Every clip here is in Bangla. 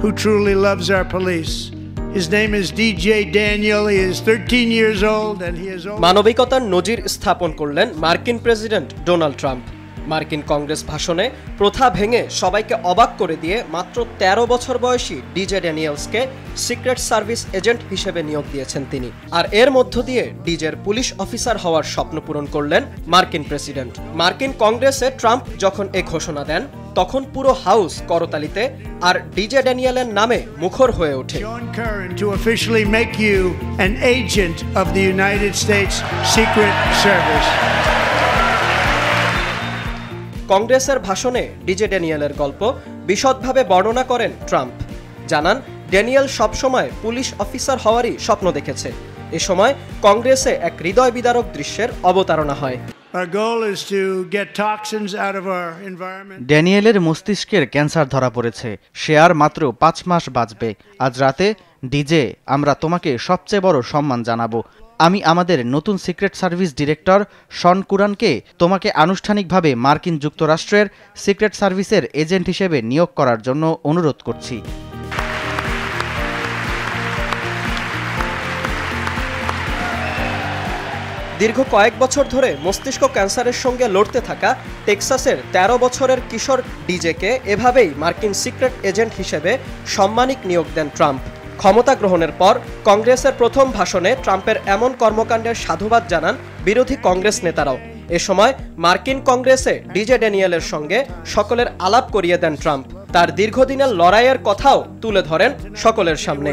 who truly loves our police. His name is DJ Daniel. He is 13 years old and he is মানবিকতার নজির স্থাপন করলেন মার্কিন প্রেসিডেন্ট ডোনাল্ড ট্রাম্প। মার্কিন কংগ্রেস ভাষণে প্রথা ভেঙে সবাইকে অবাক করে দিয়ে মাত্র ১৩ বছর বয়সী ডিজে ড্যানিয়েলসকে সিক্রেট সার্ভিস এজেন্ট হিসেবে নিয়োগ দিয়েছেন তিনি। আর এর মধ্য দিয়ে ডিজের পুলিশ অফিসার হওয়ার স্বপ্ন পূরণ করলেন মার্কিন প্রেসিডেন্ট। মার্কিন কংগ্রেসে ট্রাম্প যখন এই ঘোষণা দেন তখন পুরো হাউস করতালিতে আর ডিজে ড্যানিয়েলের নামে মুখর হয়ে ওঠে। John Curran to officially make you an agent of the United States Secret Service. কংগ্রেসের ভাষণে ডিজে ড্যানিয়েলের গল্প বিশদভাবে বর্ণনা করেন ট্রাম্প। জানান ড্যানিয়েল সবসময় পুলিশ অফিসার হওয়ারই স্বপ্ন দেখেছে। এ সময় কংগ্রেসে এক হৃদয় বিদারক দৃশ্যের অবতারণা হয়। ড্যানিয়েলের মস্তিষ্কের ক্যান্সার ধরা পড়েছে, সে আর মাত্র 5 মাস বাঁচবে। আজ রাতে ডিজে, আমরা তোমাকে সবচেয়ে বড় সম্মান জানাবো। আমি আমাদের নতুন সিক্রেট সার্ভিস ডিরেক্টর শন কুরানকে তোমাকে আনুষ্ঠানিকভাবে মার্কিন যুক্তরাষ্ট্রের সিক্রেট সার্ভিসের এজেন্ট হিসেবে নিয়োগ করার জন্য অনুরোধ করছি। দীর্ঘ কয়েক বছর ধরে মস্তিষ্ক ক্যান্সারের সঙ্গে লড়তে থাকা টেক্সাসের ১৩ বছরের কিশোর ডিজেকে এভাবেই মার্কিন সিক্রেট এজেন্ট হিসেবে সাম্মানিক নিয়োগ দেন ট্রাম্প। ক্ষমতা গ্রহণের পর কংগ্রেসের প্রথম ভাষণে ট্রাম্পের এমন কর্মকাণ্ডের সাধুবাদ জানান বিরোধী কংগ্রেস নেতারাও। এ সময় মার্কিন কংগ্রেসে ডিজে ড্যানিয়েলের সঙ্গে সকলের আলাপ করিয়ে দেন ট্রাম্প। তার দীর্ঘদিনের লড়াইয়ের কথাও তুলে ধরেন সকলের সামনে।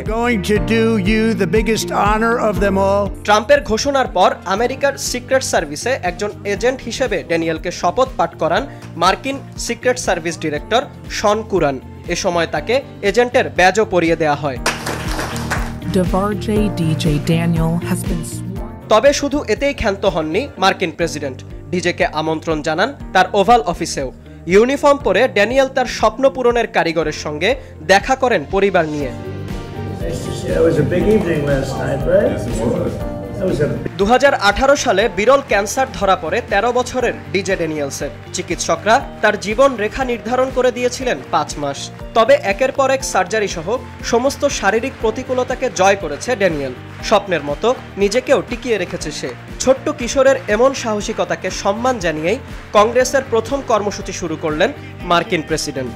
ট্রাম্পের ঘোষণার পর আমেরিকার সিক্রেট সার্ভিসে একজন এজেন্ট হিসেবে ড্যানিয়েলকে শপথ পাঠ করান মার্কিন সিক্রেট সার্ভিস ডিরেক্টর শন কুরান। এ সময় তাকে এজেন্টের ব্যাজও পরিয়ে দেওয়া হয়। তবে শুধু এতেই ক্ষান্ত হননি মার্কিন প্রেসিডেন্ট। ডিজেকে আমন্ত্রণ জানান তার ওভাল অফিসেও। ইউনিফর্ম পরে ড্যানিয়েল তার স্বপ্ন পূরণের কারিগরের সঙ্গে দেখা করেন পরিবার নিয়ে। 2018 সালে বিরল ক্যান্সার ধরা পড়ে 13 বছরের ডিজে ড্যানিয়েলসের। চিকিৎসকরা তার জীবন রেখা নির্ধারণ করে দিয়েছিলেন 5 মাস। তবে একের পর এক সার্জারি সহ সমস্ত শারীরিক প্রতিকূলতাকে জয় করেছে ড্যানিয়েল। স্বপ্নের মতো নিজেকেও টিকিয়ে রেখেছে সে। ছোট্ট কিশোরের এমন সাহসিকতাকে সম্মান জানিয়েই কংগ্রেসের প্রথম কর্মসূচি শুরু করলেন মার্কিন প্রেসিডেন্ট।